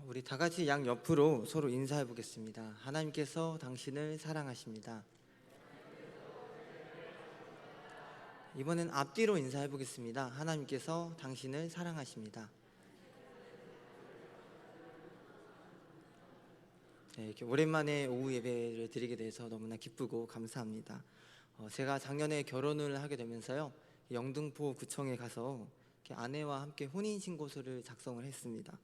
우리 다 같이 양 옆으로 서로 인사해 보겠습니다. 하나님께서 당신을 사랑하십니다. 이번엔 앞뒤로 인사해 보겠습니다. 하나님께서 당신을 사랑하십니다. 네, 이렇게 오랜만에 오후 예배를 드리게 돼서 너무나 기쁘고 감사합니다. 제가 작년에 결혼을 하게 되면서요, 영등포 구청에 가서 이렇게 아내와 함께 혼인신고서를 작성을 했습니다.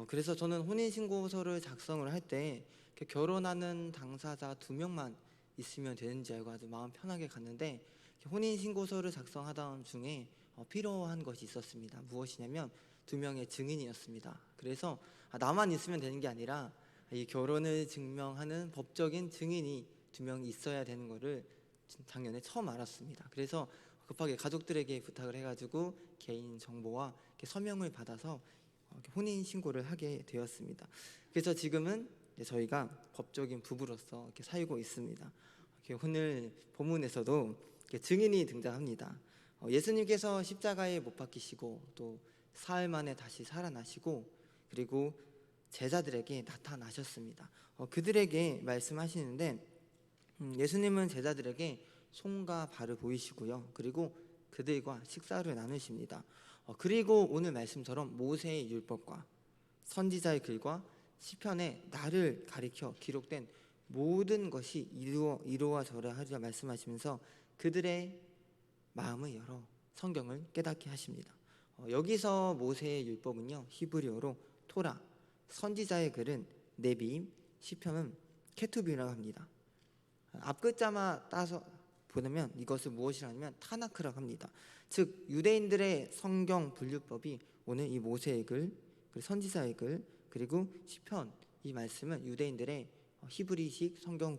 그래서 저는 혼인신고서를 작성을 할 때 결혼하는 당사자 2명만 있으면 되는 줄 알고 아주 마음 편하게 갔는데, 혼인신고서를 작성하던 중에 필요한 것이 있었습니다. 무엇이냐면 2명의 증인이었습니다. 그래서 나만 있으면 되는 게 아니라 이 결혼을 증명하는 법적인 증인이 2명이 있어야 되는 것을 작년에 처음 알았습니다. 그래서 급하게 가족들에게 부탁을 해가지고 개인 정보와 서명을 받아서 혼인 신고를 하게 되었습니다. 그래서 지금은 저희가 법적인 부부로서 이렇게 살고 있습니다. 오늘 본문에서도 증인이 등장합니다. 예수님께서 십자가에 못 박히시고 또 사흘 만에 다시 살아나시고 그리고 제자들에게 나타나셨습니다. 그들에게 말씀하시는데 예수님은 제자들에게 손과 발을 보이시고요, 그리고 그들과 식사를 나누십니다. 그리고 오늘 말씀처럼 모세의 율법과 선지자의 글과 시편에 나를 가리켜 기록된 모든 것이 이루어져라 하리라 말씀하시면서 그들의 마음을 열어 성경을 깨닫게 하십니다. 여기서 모세의 율법은요, 히브리어로 토라, 선지자의 글은 네비임, 시편은 케투빔이라고 합니다. 앞글자만 따서 보면 이것을 무엇이라면 타나크라고 합니다. 즉 유대인들의 성경 분류법이 오늘 이 모세의 글, 그리고 선지자의 글, 그리고 시편, 이 말씀은 유대인들의 히브리식 성경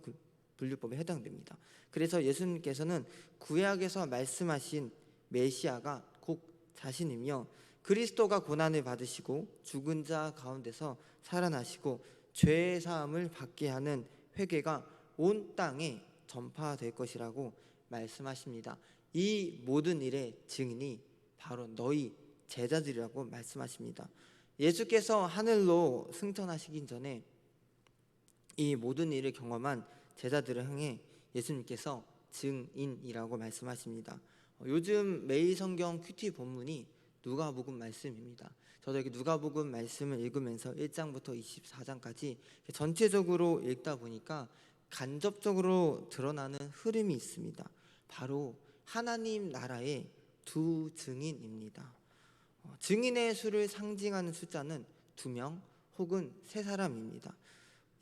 분류법에 해당됩니다. 그래서 예수님께서는 구약에서 말씀하신 메시아가 곧 자신이며 그리스도가 고난을 받으시고 죽은 자 가운데서 살아나시고 죄의 사함을 받게 하는 회개가 온 땅에 전파될 것이라고 말씀하십니다. 이 모든 일의 증인이 바로 너희 제자들이라고 말씀하십니다. 예수께서 하늘로 승천하시기 전에 이 모든 일을 경험한 제자들을 향해 예수님께서 증인이라고 말씀하십니다. 요즘 매일 성경 큐티 본문이 누가복음 말씀입니다. 저도 이렇게 누가복음 말씀을 읽으면서 1장부터 24장까지 전체적으로 읽다 보니까 간접적으로 드러나는 흐름이 있습니다. 바로 하나님 나라의 두 증인입니다. 증인의 수를 상징하는 숫자는 2명 혹은 3사람입니다.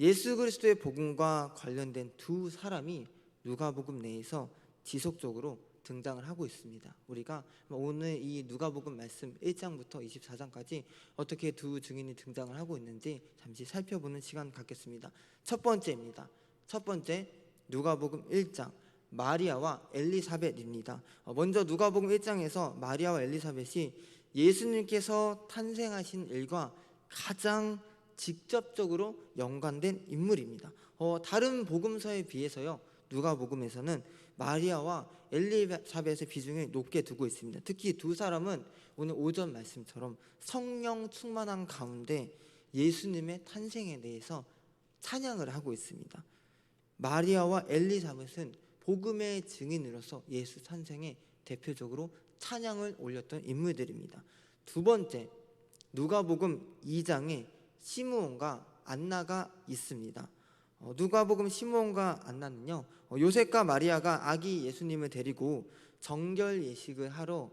예수 그리스도의 복음과 관련된 2사람이 누가복음 내에서 지속적으로 등장을 하고 있습니다. 우리가 오늘 이 누가복음 말씀 1장부터 24장까지 어떻게 2 증인이 등장을 하고 있는지 잠시 살펴보는 시간 갖겠습니다. 첫 번째입니다. 첫 번째, 누가복음 1장 마리아와 엘리사벳입니다. 먼저 누가복음 1장에서 마리아와 엘리사벳이 예수님께서 탄생하신 일과 가장 직접적으로 연관된 인물입니다. 다른 복음서에 비해서요, 누가복음에서는 마리아와 엘리사벳의 비중을 높게 두고 있습니다. 특히 2사람은 오늘 오전 말씀처럼 성령 충만한 가운데 예수님의 탄생에 대해서 찬양을 하고 있습니다. 마리아와 엘리사벳은 복음의 증인으로서 예수 탄생에 대표적으로 찬양을 올렸던 인물들입니다. 두 번째, 누가복음 2장에 시므온과 안나가 있습니다. 누가복음 시므온과 안나는요, 요셉과 마리아가 아기 예수님을 데리고 정결 예식을 하러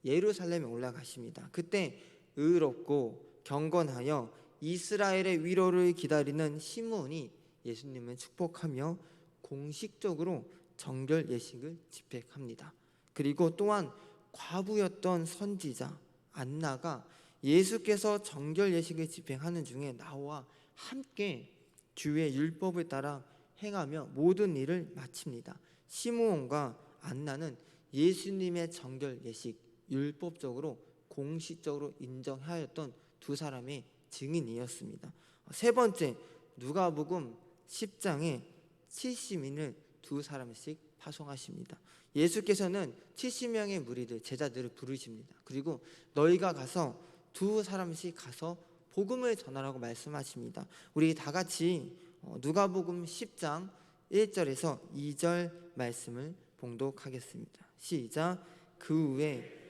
예루살렘에 올라가십니다. 그때 의롭고 경건하여 이스라엘의 위로를 기다리는 시므온이 예수님을 축복하며 공식적으로 정결 예식을 집행합니다. 그리고 또한 과부였던 선지자 안나가 예수께서 정결 예식을 집행하는 중에 나와 함께 주의 율법을 따라 행하며 모든 일을 마칩니다. 시므온과 안나는 예수님의 정결 예식 율법적으로 공식적으로 인정하였던 2사람의 증인이었습니다. 세 번째, 누가복음 10장에 70인을 2사람씩 파송하십니다. 예수께서는 70명의 무리들, 제자들을 부르십니다. 그리고 너희가 가서 2사람씩 가서 복음을 전하라고 말씀하십니다. 우리 다 같이 누가복음 10장 1절에서 2절 말씀을 봉독하겠습니다. 시작. 그 후에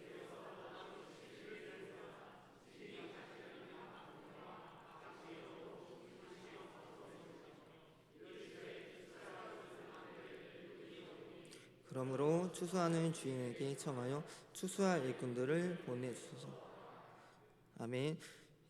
그러므로 추수하는 주인에게 청하여 추수할 일꾼들을 보내주소서. 아멘.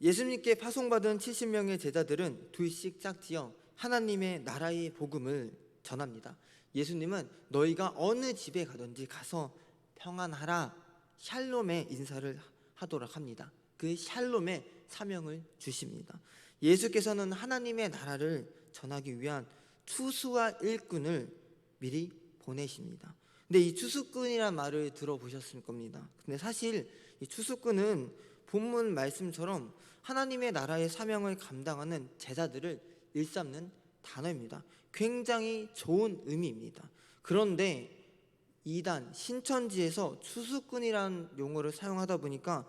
예수님께 파송받은 70명의 제자들은 둘씩 짝지어 하나님의 나라의 복음을 전합니다. 예수님은 너희가 어느 집에 가든지 가서 평안하라, 샬롬의 인사를 하도록 합니다. 그 샬롬의 사명을 주십니다. 예수께서는 하나님의 나라를 전하기 위한 추수와 일꾼을 미리 보내십니다. 근데 이 추수꾼이란 말을 들어보셨을 겁니다. 근데 사실 이 추수꾼은 본문 말씀처럼 하나님의 나라의 사명을 감당하는 제자들을 일삼는 단어입니다. 굉장히 좋은 의미입니다. 그런데 이단 신천지에서 추수꾼이라는 용어를 사용하다 보니까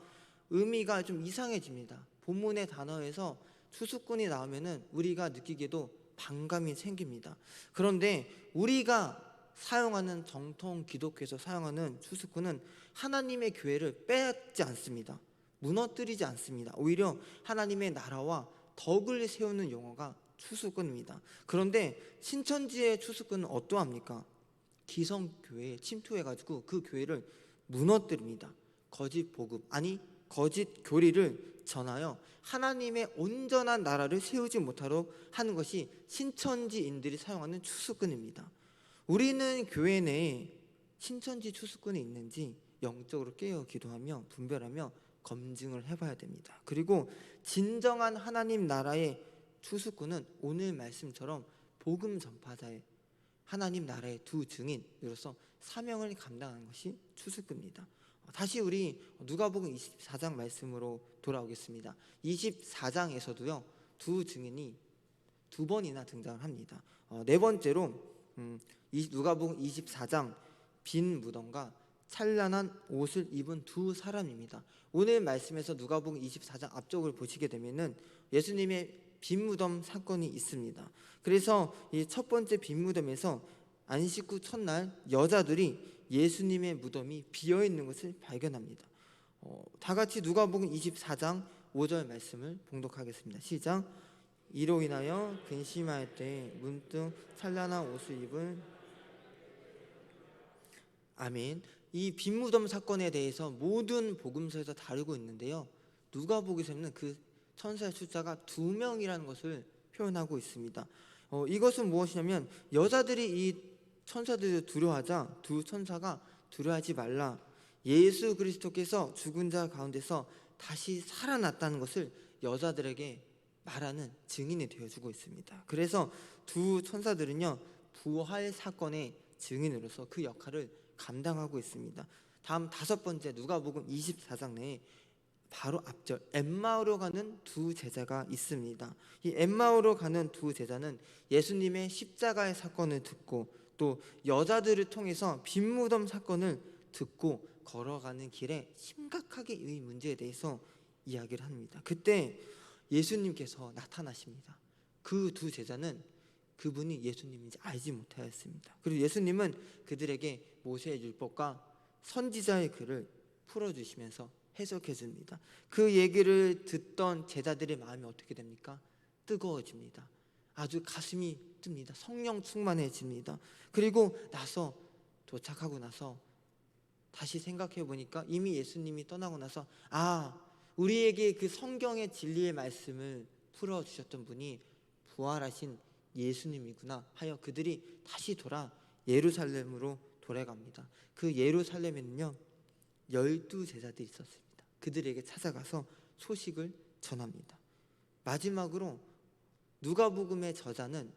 의미가 좀 이상해집니다. 본문의 단어에서 추수꾼이 나오면은 우리가 느끼기에도 반감이 생깁니다. 그런데 우리가 사용하는 정통 기독교에서 사용하는 추수꾼은 하나님의 교회를 빼앗지 않습니다. 무너뜨리지 않습니다. 오히려 하나님의 나라와 덕을 세우는 용어가 추수꾼입니다. 그런데 신천지의 추수꾼은 어떠합니까? 기성교회에 침투해가지고 그 교회를 무너뜨립니다. 거짓 복음, 아니 거짓 교리를 전하여 하나님의 온전한 나라를 세우지 못하도록 하는 것이 신천지인들이 사용하는 추수꾼입니다. 우리는 교회 내에 신천지 추수꾼이 있는지 영적으로 깨어 기도하며 분별하며 검증을 해봐야 됩니다. 그리고 진정한 하나님 나라의 추수꾼은 오늘 말씀처럼 복음 전파자의 하나님 나라의 두 증인으로서 사명을 감당하는 것이 추수꾼입니다. 다시 우리 누가복음 24장 말씀으로 돌아오겠습니다. 24장에서도요 두 증인이 두 번이나 등장을 합니다. 네 번째로 누가복음 24장 빈 무덤과 찬란한 옷을 입은 두 사람입니다. 오늘 말씀에서 누가복음 24장 앞쪽을 보시게 되면은 예수님의 빈 무덤 사건이 있습니다. 그래서 이 첫 번째 빈 무덤에서 안식 후 첫날 여자들이 예수님의 무덤이 비어 있는 것을 발견합니다. 다 같이 누가복음 24장 5절 말씀을 봉독하겠습니다. 시작. 이로 인하여 근심할 때 문득 찬란한 옷을 입은 아멘. 이 빈 무덤 사건에 대해서 모든 복음서에서 다루고 있는데요. 누가복음에서는 그 천사의 숫자가 2명이라는 것을 표현하고 있습니다. 이것은 무엇이냐면 여자들이 이 천사들을 두려워하자 두 천사가 두려워하지 말라, 예수 그리스도께서 죽은 자 가운데서 다시 살아났다는 것을 여자들에게 말하는 증인이 되어주고 있습니다. 그래서 두 천사들은요 부활 사건의 증인으로서 그 역할을 감당하고 있습니다. 다음 다섯 번째 누가복음 24장 내에 바로 앞절 엠마오로 가는 두 제자가 있습니다. 이 엠마오로 가는 두 제자는 예수님의 십자가의 사건을 듣고 또 여자들을 통해서 빈 무덤 사건을 듣고 걸어가는 길에 심각하게 이 문제에 대해서 이야기를 합니다. 그때 예수님께서 나타나십니다. 그 두 제자는 그분이 예수님인지 알지 못하였습니다. 그리고 예수님은 그들에게 모세의 율법과 선지자의 글을 풀어주시면서 해석해 줍니다. 그 얘기를 듣던 제자들의 마음이 어떻게 됩니까? 뜨거워집니다. 아주 가슴이 뜹니다. 성령 충만해집니다. 그리고 나서 도착하고 나서 다시 생각해 보니까 이미 예수님이 떠나고 나서 우리에게 그 성경의 진리의 말씀을 풀어주셨던 분이 부활하신 예수님이구나 하여 그들이 다시 돌아 예루살렘으로 돌아갑니다. 그 예루살렘에는요 12제자들이 있었습니다. 그들에게 찾아가서 소식을 전합니다. 마지막으로 누가복음의 저자는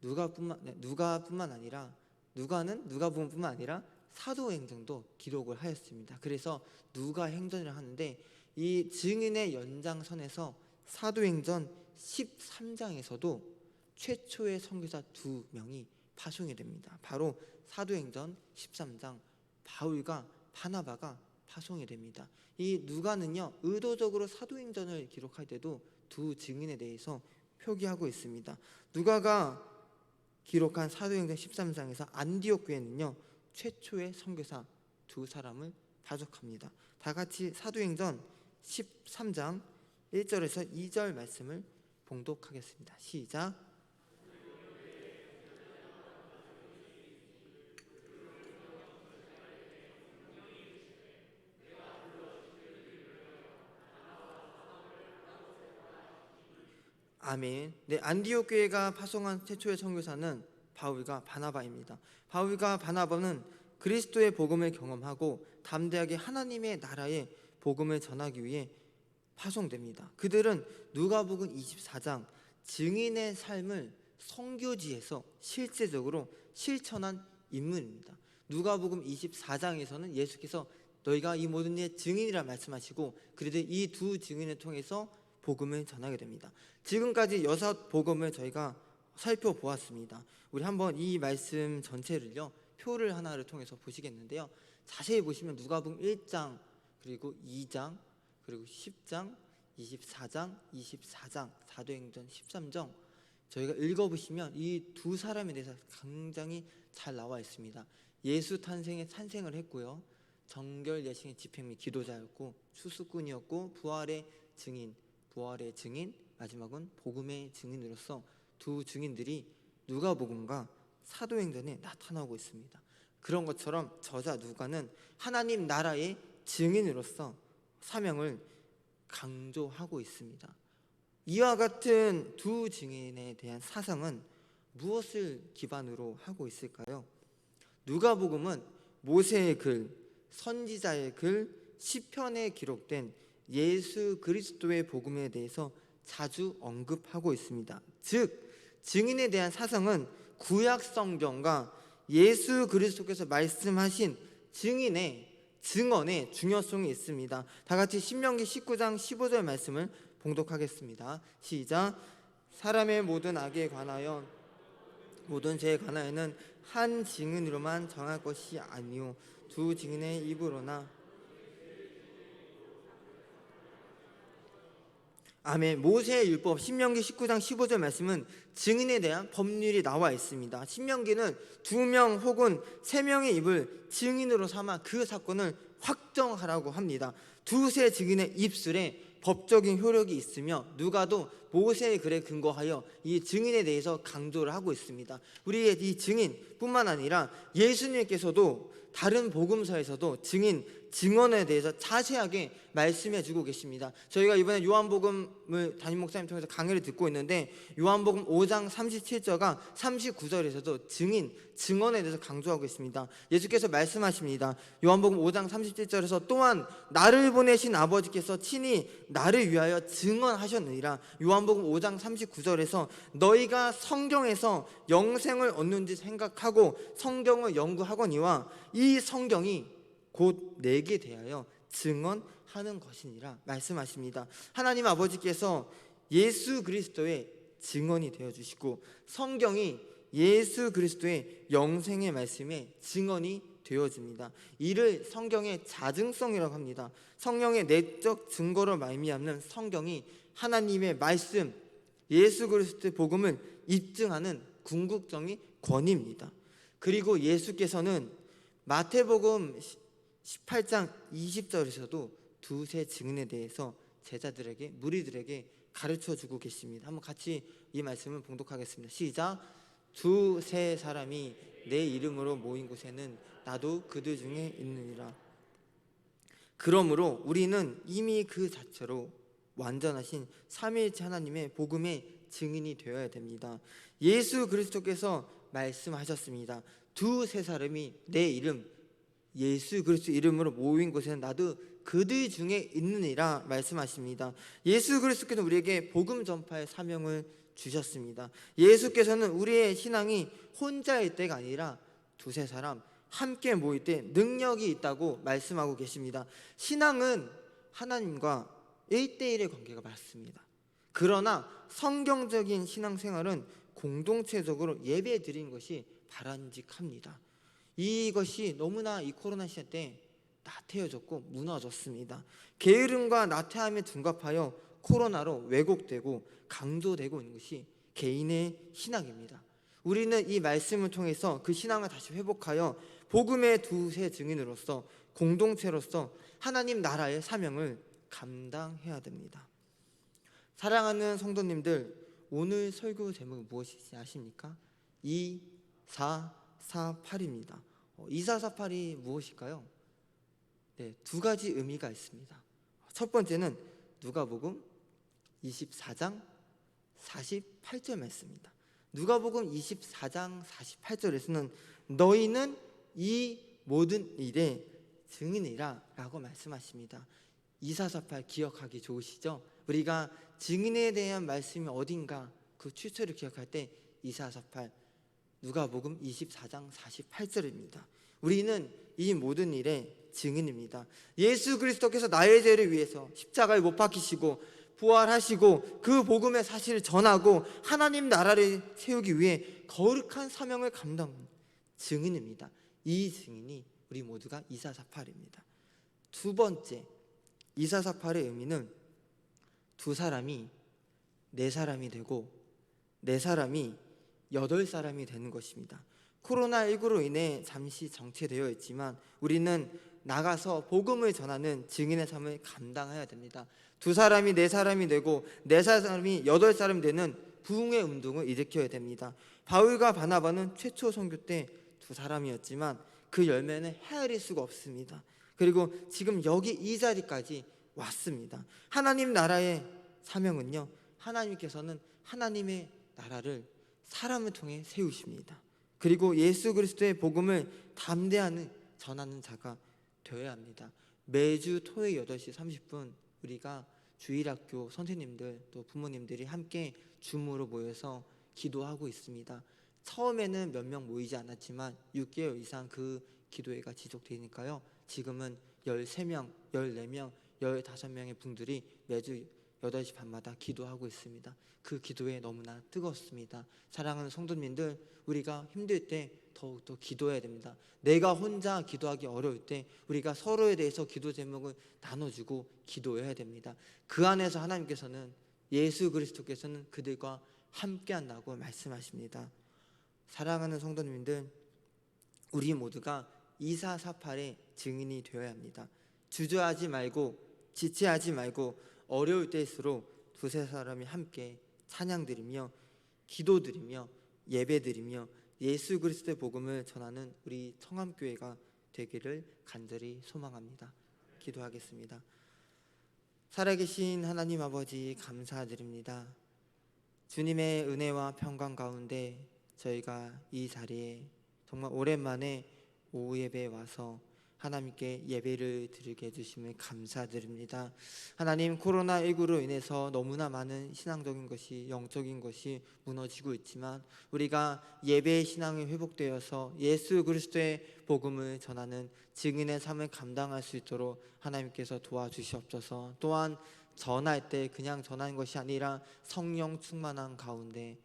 누가뿐만 아니라 누가복음뿐만 아니라 사도행전도 기록을 하였습니다. 그래서 누가행전이라 하는데 이 증인의 연장선에서 사도행전 13장에서도 최초의 선교사 2명이 파송이 됩니다. 바로 사도행전 13장 바울과 바나바가 파송이 됩니다. 이 누가는요, 의도적으로 사도행전을 기록할 때도 두 증인에 대해서 표기하고 있습니다. 누가가 기록한 사도행전 13장에서 안디옥 교회는요, 최초의 선교사 두 사람을 파송합니다. 다 같이 사도행전 13장 1절에서 2절 말씀을 봉독하겠습니다. 시작. 아멘. 네, 안디옥 교회가 파송한 최초의 선교사는 바울과 바나바입니다. 바울과 바나바는 그리스도의 복음을 경험하고 담대하게 하나님의 나라의 복음을 전하기 위해 파송됩니다. 그들은 누가복음 24장 증인의 삶을 선교지에서 실제적으로 실천한 인물입니다. 누가복음 24장에서는 예수께서 너희가 이 모든 일의 증인이라 말씀하시고 그들이 이 두 증인을 통해서 복음을 전하게 됩니다. 지금까지 6 복음을 저희가 살펴보았습니다. 우리 한번 이 말씀 전체를요, 표를 하나를 통해서 보시겠는데요, 자세히 보시면 누가복음 1장 그리고 2장 그리고 10장 24장 사도행전 13장 저희가 읽어보시면 이 두 사람에 대해서 굉장히 잘 나와 있습니다. 예수 탄생에 탄생을 했고요, 정결 예식의 집행 및 기도자였고 수수꾼이었고 부활의 증인, 마지막은 복음의 증인으로서 두 증인들이 누가복음과 사도행전에 나타나고 있습니다. 그런 것처럼 저자 누가는 하나님 나라의 증인으로서 사명을 강조하고 있습니다. 이와 같은 두 증인에 대한 사상은 무엇을 기반으로 하고 있을까요? 누가복음은 모세의 글, 선지자의 글, 시편에 기록된 예수 그리스도의 복음에 대해서 자주 언급하고 있습니다. 즉 증인에 대한 사상은 구약 성경과 예수 그리스도께서 말씀하신 증언의 중요성이 있습니다. 다 같이 신명기 19장 15절 말씀을 봉독하겠습니다. 시작. 사람의 모든 악에 관하여 모든 죄에 관하여는 한 증인으로만 정할 것이 아니요 두 증인의 입으로나. 아멘. 모세의 율법 신명기 19장 15절 말씀은 증인에 대한 법률이 나와 있습니다. 신명기는 2명 혹은 3명의 입을 증인으로 삼아 그 사건을 확정하라고 합니다. 두세 증인의 입술에 법적인 효력이 있으며 누가도 모세의 글에 근거하여 이 증인에 대해서 강조를 하고 있습니다. 우리의 이 증인뿐만 아니라 예수님께서도 다른 복음서에서도 증언에 대해서 자세하게 말씀해 주고 계십니다. 저희가 이번에 요한복음을 담임 목사님 통해서 강의를 듣고 있는데 요한복음 5장 37절과 39절에서도 증언에 대해서 강조하고 있습니다. 예수께서 말씀하십니다. 요한복음 5장 37절에서 또한 나를 보내신 아버지께서 친히 나를 위하여 증언하셨느니라. 요한복음 5장 39절에서 너희가 성경에서 영생을 얻는지 생각하고 성경을 연구하거니와 이 성경이 곧 내게 대하여 증언하는 것이니라 말씀하십니다. 하나님 아버지께서 예수 그리스도의 증언이 되어주시고 성경이 예수 그리스도의 영생의 말씀에 증언이 되어집니다. 이를 성경의 자증성이라고 합니다. 성령의 내적 증거로 말미암는 성경이 하나님의 말씀 예수 그리스도의 복음을 입증하는 궁극적인 권위입니다. 그리고 예수께서는 마태복음 18장 20절에서도 두세 증인에 대해서 제자들에게 무리들에게 가르쳐주고 계십니다. 한번 같이 이 말씀을 봉독하겠습니다. 시작. 두세 사람이 내 이름으로 모인 곳에는 나도 그들 중에 있느니라. 그러므로 우리는 이미 그 자체로 완전하신 삼위일체 하나님의 복음의 증인이 되어야 됩니다. 예수 그리스도께서 말씀하셨습니다. 두세 사람이 내 이름 예수 그리스도 이름으로 모인 곳에는 나도 그들 중에 있느니라 말씀하십니다. 예수 그리스도께서 우리에게 복음 전파의 사명을 주셨습니다. 예수께서는 우리의 신앙이 혼자일 때가 아니라 두세 사람 함께 모일 때 능력이 있다고 말씀하고 계십니다. 신앙은 하나님과 1대1의 관계가 맞습니다. 그러나 성경적인 신앙생활은 공동체적으로 예배 드리는 것이 바람직합니다. 이것이 너무나 이 코로나 시대 때 나태해졌고 무너졌습니다. 게으름과 나태함에 둔갑하여 코로나로 왜곡되고 강조되고 있는 것이 개인의 신앙입니다. 우리는 이 말씀을 통해서 그 신앙을 다시 회복하여 복음의 두세 증인으로서 공동체로서 하나님 나라의 사명을 감당해야 됩니다. 사랑하는 성도님들, 오늘 설교 제목이 무엇인지 아십니까? 2448입니다. 2448이 무엇일까요? 네, 두 가지 의미가 있습니다. 첫 번째는 누가복음 24장 48절 말씀입니다. 누가복음 24장 48절에서는 너희는 이 모든 일의 증인이라 라고 말씀하십니다. 2448 기억하기 좋으시죠? 우리가 증인에 대한 말씀이 어딘가 그 출처를 기억할 때 2448 누가복음 24장 48절입니다. 우리는 이 모든 일의 증인입니다. 예수 그리스도께서 나의 죄를 위해서 십자가에 못 박히시고 부활하시고 그 복음의 사실을 전하고 하나님 나라를 세우기 위해 거룩한 사명을 감당한 증인입니다. 이 증인이 우리 모두가 2448입니다. 두 번째, 2448의 의미는 두 사람이 네 사람이 되고 네 사람이 여덟 사람이 되는 것입니다. 코로나19로 인해 잠시 정체되어 있지만 우리는 나가서 복음을 전하는 증인의 삶을 감당해야 됩니다. 두 사람이 네 사람이 되고 네 사람이 여덟 사람이 되는 부흥의 운동을 일으켜야 됩니다. 바울과 바나바는 최초 선교 때 두 사람이었지만 그 열매는 헤아릴 수가 없습니다. 그리고 지금 여기 이 자리까지 왔습니다. 하나님 나라의 사명은요, 하나님께서는 하나님의 나라를 사람을 통해 세우십니다. 그리고 예수 그리스도의 복음을 담대하는 전하는 자가 되어야 합니다. 매주 토요일 8시 30분 우리가 주일학교 선생님들 또 부모님들이 함께 줌으로 모여서 기도하고 있습니다. 처음에는 몇 명 모이지 않았지만 6개월 이상 그 기도회가 지속되니까요. 지금은 13명, 14명, 15명의 분들이 매주 8시 반마다 기도하고 있습니다. 그 기도에 너무나 뜨겁습니다. 사랑하는 성도님들, 우리가 힘들 때 더욱더 기도해야 됩니다. 내가 혼자 기도하기 어려울 때 우리가 서로에 대해서 기도 제목을 나눠주고 기도해야 됩니다. 그 안에서 하나님께서는 예수 그리스도께서는 그들과 함께한다고 말씀하십니다. 사랑하는 성도님들, 우리 모두가 2448의 증인이 되어야 합니다. 주저하지 말고 지체하지 말고 어려울 때일수록 두세 사람이 함께 찬양드리며 기도드리며 예배드리며 예수 그리스도의 복음을 전하는 우리 청암교회가 되기를 간절히 소망합니다. 기도하겠습니다. 살아계신 하나님 아버지 감사드립니다. 주님의 은혜와 평강 가운데 저희가 이 자리에 정말 오랜만에 오후 예배에 와서 하나님께 예배를 드리게 해주심을 감사드립니다. 하나님, 코로나19로 인해서 너무나 많은 신앙적인 것이, 영적인 것이 무너지고 있지만 우리가 예배의 신앙이 회복되어서 예수 그리스도의 복음을 전하는 증인의 삶을 감당할 수 있도록 하나님께서 도와주시옵소서. 또한 전할 때 그냥 전하는 것이 아니라 성령 충만한 가운데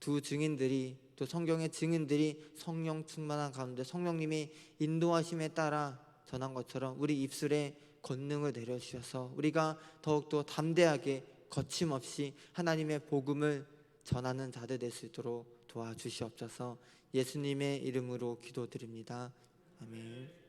두 증인들이 또 성경의 증인들이 성령 충만한 가운데 성령님의 인도하심에 따라 전한 것처럼 우리 입술에 권능을 내려주셔서 우리가 더욱더 담대하게 거침없이 하나님의 복음을 전하는 자들 될 수 있도록 도와주시옵소서. 예수님의 이름으로 기도드립니다. 아멘.